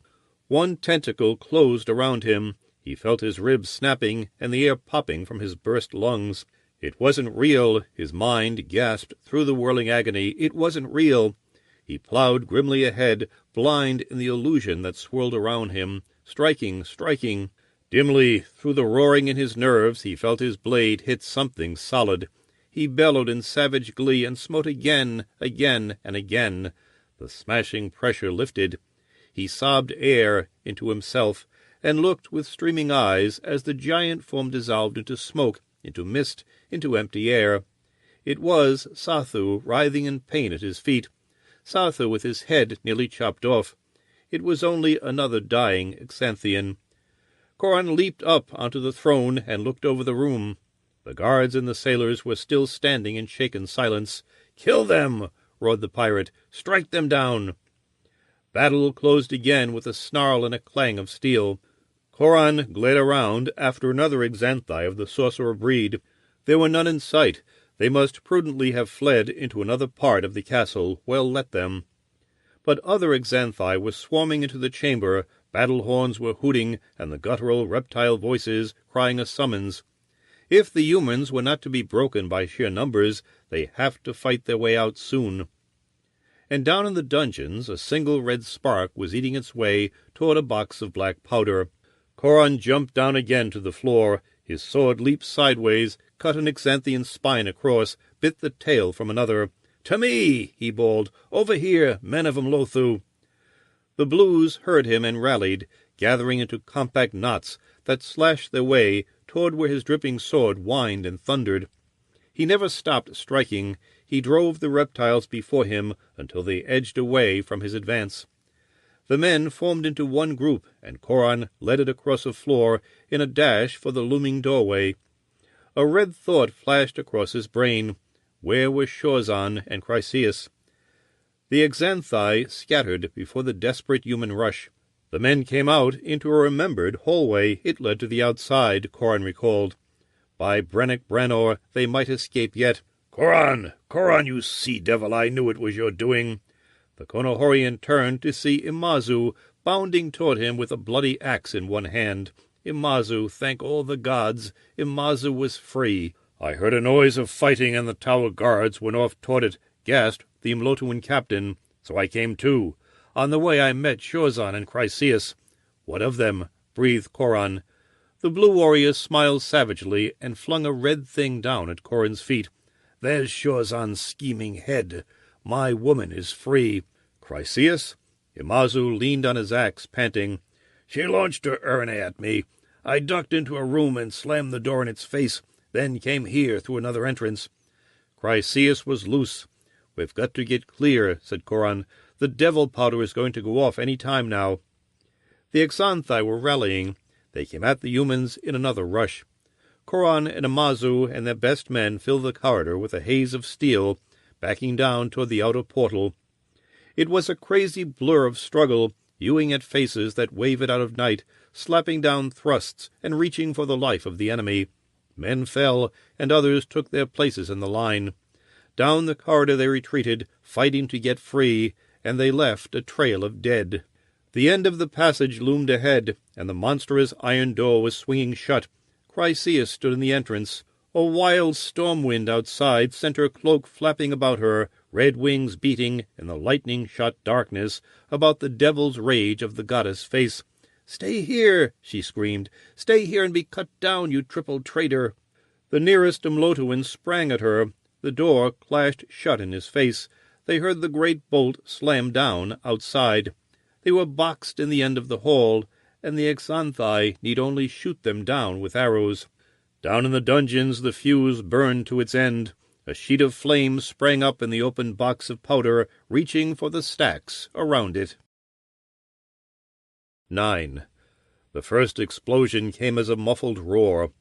One tentacle closed around him. He felt his ribs snapping and the air popping from his burst lungs. It wasn't real, his mind gasped through the whirling agony. It wasn't real. He plowed grimly ahead, blind in the illusion that swirled around him, striking. Dimly, through the roaring in his nerves, he felt his blade hit something solid. He bellowed in savage glee and smote again, and again. The smashing pressure lifted. He sobbed air into himself, and looked with streaming eyes as the giant form dissolved into smoke, into mist, into empty air. It was Sathu writhing in pain at his feet. Sathu with his head nearly chopped off. It was only another dying Xanthian. Coran leaped up onto the throne and looked over the room. The guards and the sailors were still standing in shaken silence. "Kill them!" roared the pirate. "Strike them down!" Battle closed again with a snarl and a clang of steel. Coran glared around after another Xanthi of the sorcerer breed. There were none in sight. They must prudently have fled into another part of the castle. Well, let them. But other Xanthi were swarming into the chamber. Battle horns were hooting, and the guttural reptile voices crying a summons. If the humans were not to be broken by sheer numbers, they have to fight their way out soon. And down in the dungeons a single red spark was eating its way toward a box of black powder. Coran jumped down again to the floor. His sword leaped sideways, cut an Xanthian spine across, bit the tail from another. "To me!" he bawled. "Over here, men of Mlothu!" The blues heard him and rallied, gathering into compact knots that slashed their way toward where his dripping sword whined and thundered. He never stopped striking. He drove the reptiles before him until they edged away from his advance. The men formed into one group, and Coran led it across a floor in a dash for the looming doorway. A red thought flashed across his brain. Where were Shorzan and Chryseis? The Xanthi scattered before the desperate human rush. The men came out into a remembered hallway. It led to the outside, Coran recalled. By Brannock Branor they might escape yet. Coran, you sea-devil, I knew it was your doing." The Conahorian turned to see Imazu bounding toward him with a bloody axe in one hand. Imazu, thank all the gods, Imazu was free. "I heard a noise of fighting, and the tower guards went off toward it," gasped the Mlotuan captain. "So I came too. On the way I met Shorzan and Chryseis." "What of them?" breathed Coran. The blue warrior smiled savagely and flung a red thing down at Corin's feet. "There's Shorzan's scheming head. My woman is free." "Chryseis?" Imazu leaned on his axe, panting. "She launched her urine at me. I ducked into a room and slammed the door in its face, then came here through another entrance." "Chryseis was loose. We've got to get clear," said Coran. "The devil powder is going to go off any time now." The Exanthi were rallying. They came at the humans in another rush. Coran and Imazu and their best men filled the corridor with a haze of steel, backing down toward the outer portal. It was a crazy blur of struggle, hewing at faces that wavered out of night, slapping down thrusts and reaching for the life of the enemy. Men fell, and others took their places in the line. Down the corridor they retreated, fighting to get free, and they left a trail of dead. The end of the passage loomed ahead, and the monstrous iron door was swinging shut. Chryseis stood in the entrance. A wild storm wind outside sent her cloak flapping about her, red wings beating in the lightning-shot darkness about the devil's rage of the goddess' face. "Stay here," she screamed. "Stay here and be cut down, you triple traitor." The nearest Umlotuan sprang at her. The door clashed shut in his face. They heard the great bolt slam down outside. They were boxed in the end of the hall, and the Exanthi need only shoot them down with arrows. Down in the dungeons the fuse burned to its end. A sheet of flame sprang up in the open box of powder, reaching for the stacks around it. 9. The first explosion came as a muffled roar.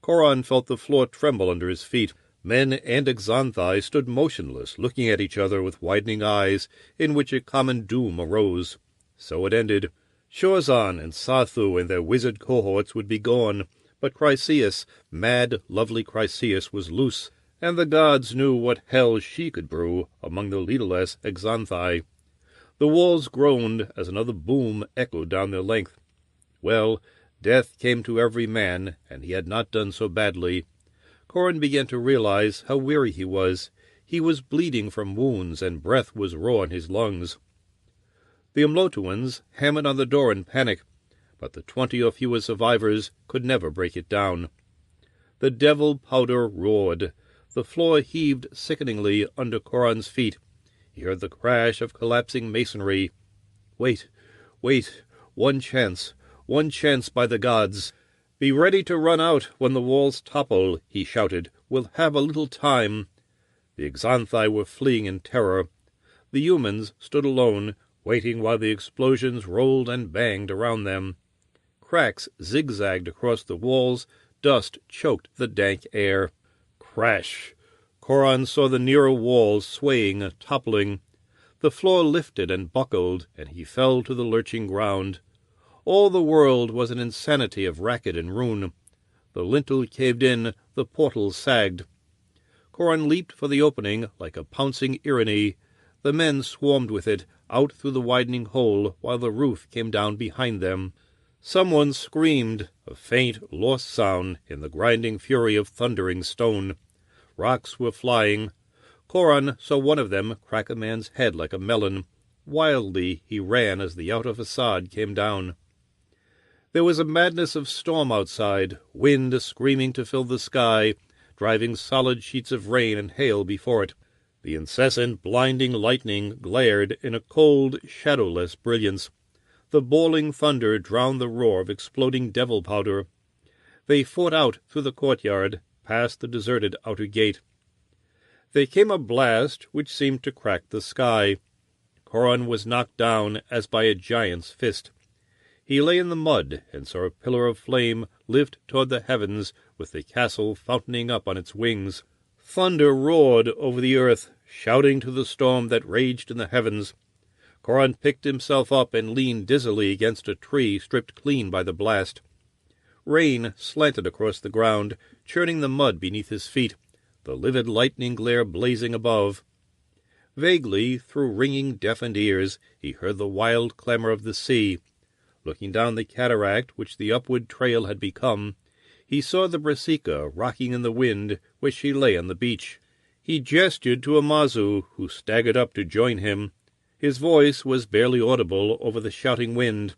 Coran felt the floor tremble under his feet. Men and Exanthi stood motionless, looking at each other with widening eyes, in which a common doom arose. So it ended. Shorzan and Sathu and their wizard cohorts would be gone, but Chryseis, mad, lovely Chryseis, was loose, and the gods knew what hell she could brew among the leaderless Exanthi. The walls groaned as another boom echoed down their length. Well, death came to every man, and he had not done so badly. Coran began to realize how weary he was. He was bleeding from wounds, and breath was raw in his lungs. The Umlotuans hammered on the door in panic, but the 20 or fewer survivors could never break it down. The devil powder roared. The floor heaved sickeningly under Coran's feet. He heard the crash of collapsing masonry. Wait, one chance by the gods. Be ready to run out when the walls topple, he shouted. We'll have a little time. The Exanthi were fleeing in terror. The humans stood alone, waiting while the explosions rolled and banged around them. Cracks zigzagged across the walls. Dust choked the dank air. Crash! Coran saw the nearer walls swaying, toppling. The floor lifted and buckled, and he fell to the lurching ground. All the world was an insanity of racket and ruin. The lintel caved in, the portal sagged. Coran leaped for the opening like a pouncing Irony. The men swarmed with it, out through the widening hole, while the roof came down behind them. Someone screamed, a faint, lost sound in the grinding fury of thundering stone. Rocks were flying. Coran saw one of them crack a man's head like a melon. Wildly he ran as the outer facade came down. There was a madness of storm outside, wind screaming to fill the sky, driving solid sheets of rain and hail before it. The incessant, blinding lightning glared in a cold, shadowless brilliance. The bawling thunder drowned the roar of exploding devil powder. They fought out through the courtyard, past the deserted outer gate. There came a blast which seemed to crack the sky. Coran was knocked down as by a giant's fist. He lay in the mud and saw a pillar of flame lift toward the heavens, with the castle fountaining up on its wings. Thunder roared over the earth, shouting to the storm that raged in the heavens. Coran picked himself up and leaned dizzily against a tree stripped clean by the blast. Rain slanted across the ground, churning the mud beneath his feet, the livid lightning glare blazing above. Vaguely, through ringing, deafened ears, he heard the wild clamor of the sea. Looking down the cataract which the upward trail had become, he saw the Brassica rocking in the wind where she lay on the beach. He gestured to Imazu, who staggered up to join him. His voice was barely audible over the shouting wind.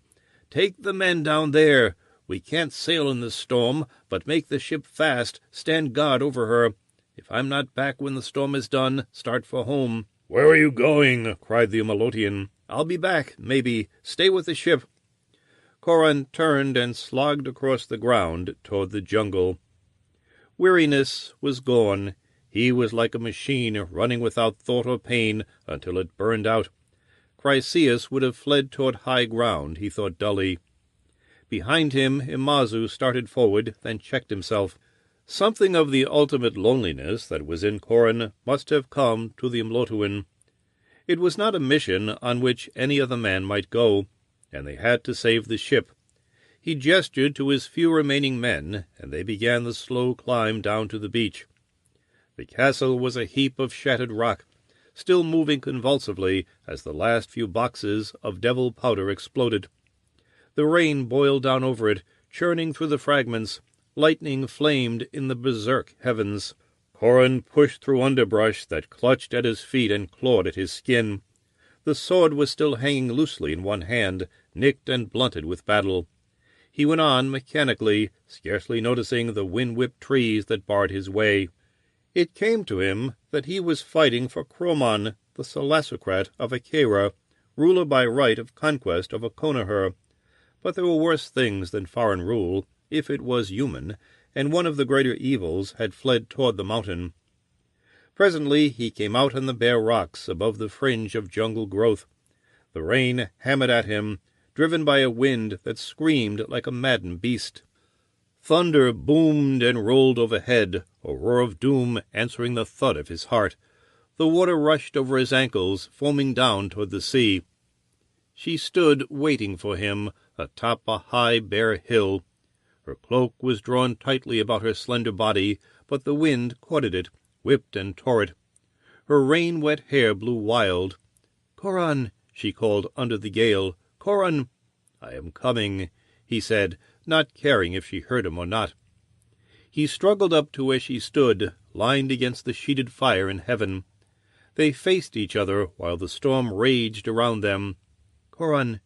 "Take the men down there. We can't sail in this storm, but make the ship fast, stand guard over her. If I'm not back when the storm is done, start for home." "Where are you going?" cried the Umalotian. "I'll be back, maybe. Stay with the ship." Coran turned and slogged across the ground toward the jungle. Weariness was gone. He was like a machine running without thought or pain until it burned out. Chryseis would have fled toward high ground, he thought dully. Behind him Imazu started forward, then checked himself. Something of the ultimate loneliness that was in Coran must have come to the Umlotuan. It was not a mission on which any other man might go, and they had to save the ship. He gestured to his few remaining men, and they began the slow climb down to the beach. The castle was a heap of shattered rock, still moving convulsively as the last few boxes of devil powder exploded. The rain boiled down over it, churning through the fragments. Lightning flamed in the berserk heavens. Coran pushed through underbrush that clutched at his feet and clawed at his skin. The sword was still hanging loosely in one hand, nicked and blunted with battle. He went on mechanically, scarcely noticing the wind-whipped trees that barred his way. It came to him that he was fighting for Cromon, the Selasocrat of Akera, ruler by right of conquest of Akonahur. But there were worse things than foreign rule, if it was human, and one of the greater evils had fled toward the mountain. Presently he came out on the bare rocks above the fringe of jungle growth. The rain hammered at him, driven by a wind that screamed like a maddened beast. Thunder boomed and rolled overhead, a roar of doom answering the thud of his heart. The water rushed over his ankles, foaming down toward the sea. She stood waiting for him atop a high, bare hill. Her cloak was drawn tightly about her slender body, but the wind caught at it, whipped and tore it. Her rain-wet hair blew wild. "Coran," she called under the gale. "Coran!" "I am coming," he said, not caring if she heard him or not. He struggled up to where she stood, lined against the sheeted fire in heaven. They faced each other while the storm raged around them. "Coran!"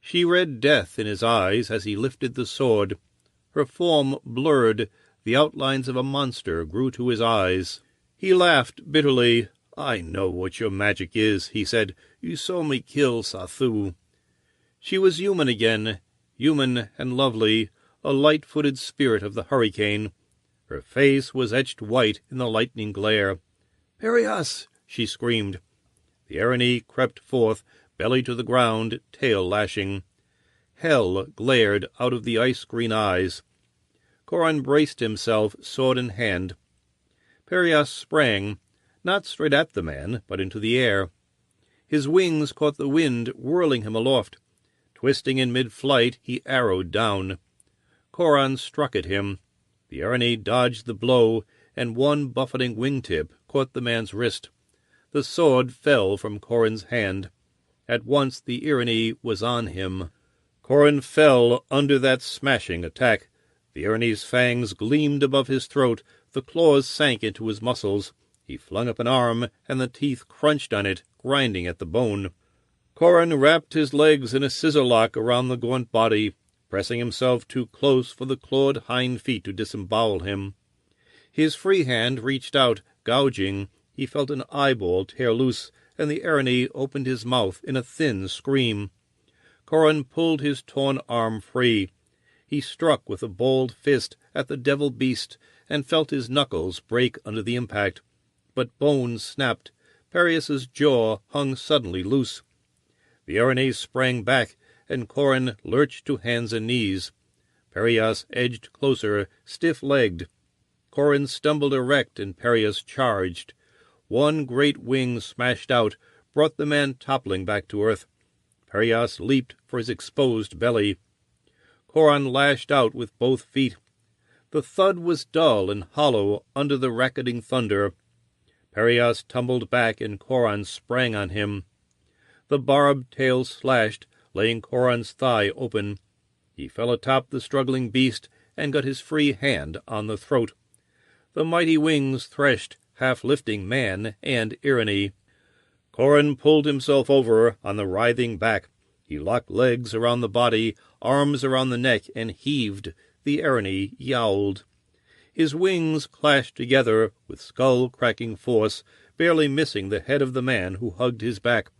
She read death in his eyes as he lifted the sword. Her form blurred. The outlines of a monster grew to his eyes. He laughed bitterly. "I know what your magic is," he said. "You saw me kill Sathu." She was human again, human and lovely, a light-footed spirit of the hurricane. Her face was etched white in the lightning glare. "Perias!" she screamed. The Erinyes crept forth, belly to the ground, tail lashing. Hell glared out of the ice-green eyes. Coran braced himself, sword in hand. Perias sprang, not straight at the man, but into the air. His wings caught the wind, whirling him aloft. Twisting in mid-flight, he arrowed down. Coran struck at him. The Erinyes dodged the blow, and one buffeting wing-tip caught the man's wrist. The sword fell from Coran's hand. At once the Erinyes was on him. Coran fell under that smashing attack. The Erinyes' fangs gleamed above his throat. The claws sank into his muscles. He flung up an arm, and the teeth crunched on it, grinding at the bone. Coran wrapped his legs in a scissor-lock around the gaunt body, pressing himself too close for the clawed hind feet to disembowel him. His free hand reached out, gouging. He felt an eyeball tear loose, and the Erinyes opened his mouth in a thin scream. Coran pulled his torn arm free. He struck with a balled fist at the devil beast, and felt his knuckles break under the impact. But bones snapped. Perias's jaw hung suddenly loose. The Erinyes sprang back, and Coran lurched to hands and knees. Perias edged closer, stiff-legged. Coran stumbled erect, and Perias charged. One great wing smashed out, brought the man toppling back to earth. Perias leaped for his exposed belly. Coran lashed out with both feet. The thud was dull and hollow under the racketing thunder. Perias tumbled back, and Coran sprang on him. The barbed tail slashed, laying Coran's thigh open. He fell atop the struggling beast and got his free hand on the throat. The mighty wings threshed, half-lifting man and Erinyes. Coran pulled himself over on the writhing back. He locked legs around the body, arms around the neck, and heaved. The Erinyes yowled. His wings clashed together with skull-cracking force, barely missing the head of the man who hugged his back.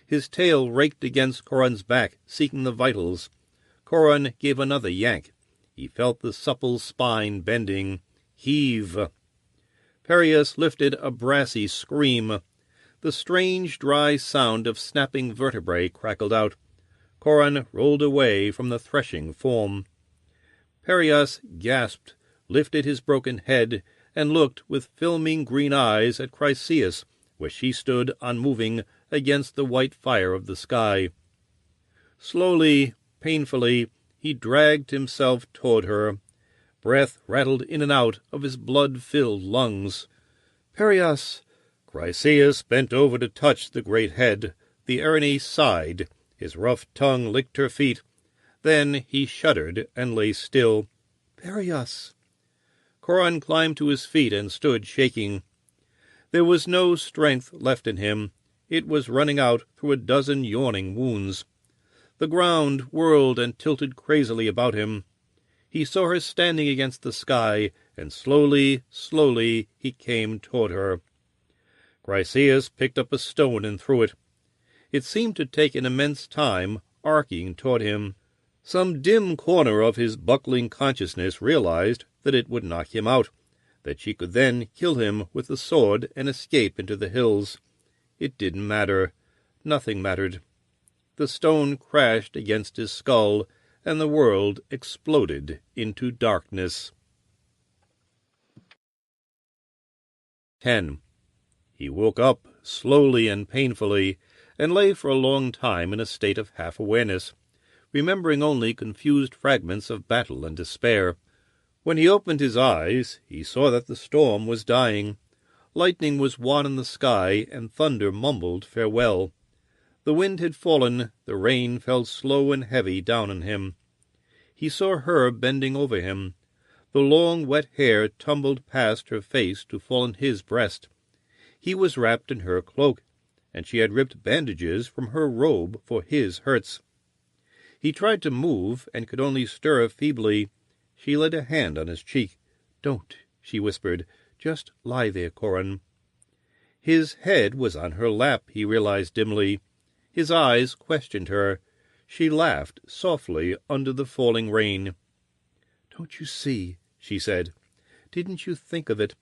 His tail raked against Coran's back, seeking the vitals. Coran gave another yank. He felt the supple spine bending. Heave! Perius lifted a brassy scream. The strange, dry sound of snapping vertebrae crackled out. Coran rolled away from the threshing form. Perius gasped, lifted his broken head, and looked with filming green eyes at Chryseis, where she stood unmoving against the white fire of the sky. Slowly, painfully, he dragged himself toward her. Breath rattled in and out of his blood-filled lungs. "Perius!" Chryseis bent over to touch the great head. The Erinyes sighed. His rough tongue licked her feet. Then he shuddered and lay still. "Perius!" Coran climbed to his feet and stood shaking. There was no strength left in him. It was running out through a dozen yawning wounds. The ground whirled and tilted crazily about him. He saw her standing against the sky, and slowly, slowly he came toward her. Chryseis picked up a stone and threw it. It seemed to take an immense time, arcing toward him. Some dim corner of his buckling consciousness realized that it would knock him out, that she could then kill him with the sword and escape into the hills. It didn't matter. Nothing mattered. The stone crashed against his skull, and the world exploded into darkness. 10. He woke up slowly and painfully, and lay for a long time in a state of half-awareness, remembering only confused fragments of battle and despair. When he opened his eyes, he saw that the storm was dying. Lightning was wan in the sky, and thunder mumbled farewell. The wind had fallen, the rain fell slow and heavy down on him. He saw her bending over him. The long wet hair tumbled past her face to fall on his breast. He was wrapped in her cloak, and she had ripped bandages from her robe for his hurts. He tried to move, and could only stir feebly. She laid a hand on his cheek. "Don't," she whispered. "Just lie there, Coran." His head was on her lap, he realized dimly. His eyes questioned her. She laughed softly under the falling rain. "Don't you see?" she said. "Didn't you think of it?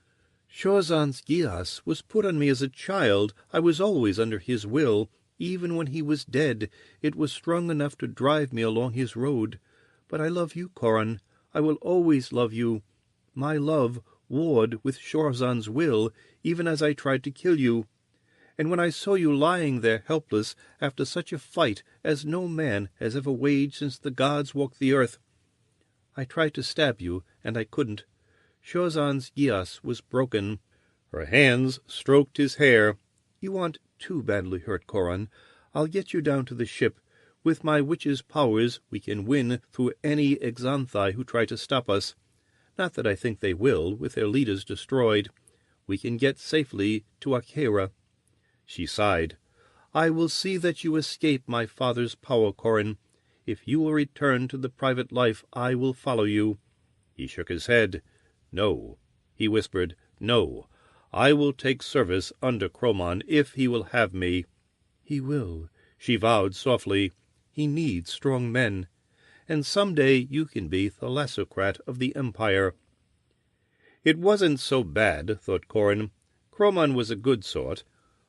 Chorzan's Gias was put on me as a child. I was always under his will. Even when he was dead, it was strong enough to drive me along his road. But I love you, Coran. I will always love you. My love warred with Chorzan's will, even as I tried to kill you. And when I saw you lying there helpless after such a fight as no man has ever waged since the gods walked the earth, I tried to stab you, and I couldn't. Chorzan's Gias was broken." Her hands stroked his hair. "You aren't too badly hurt, Coran. I'll get you down to the ship. With my witch's powers we can win through any Exanthi who try to stop us. Not that I think they will, with their leaders destroyed. We can get safely to Acheira." She sighed. "I will see that you escape my father's power, Coran. If you will return to the private life, I will follow you." He shook his head. "No," he whispered. "No. I will take service under Cromon, if he will have me." "He will," she vowed softly. "He needs strong men. And some day you can be thalassocrat of the Empire." It wasn't so bad, thought Coran. Cromon was a good sort.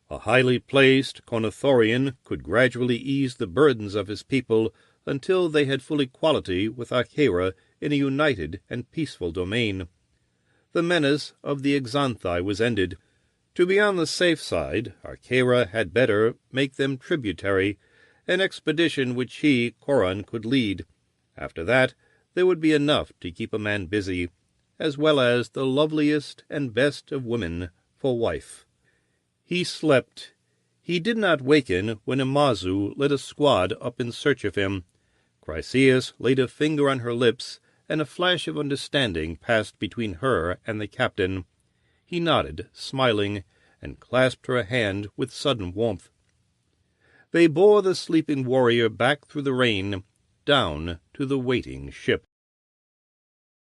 A highly placed Conothorian could gradually ease the burdens of his people until they had full equality with Acheira in a united and peaceful domain. The menace of the Exanthi was ended. To be on the safe side, Acheira had better make them tributary, an expedition which he, Coran, could lead. After that, there would be enough to keep a man busy, as well as the loveliest and best of women for wife. He slept. He did not waken when Imazu led a squad up in search of him. Chryseis laid a finger on her lips, and a flash of understanding passed between her and the captain. He nodded, smiling, and clasped her hand with sudden warmth. They bore the sleeping warrior back through the rain, down to the waiting ship.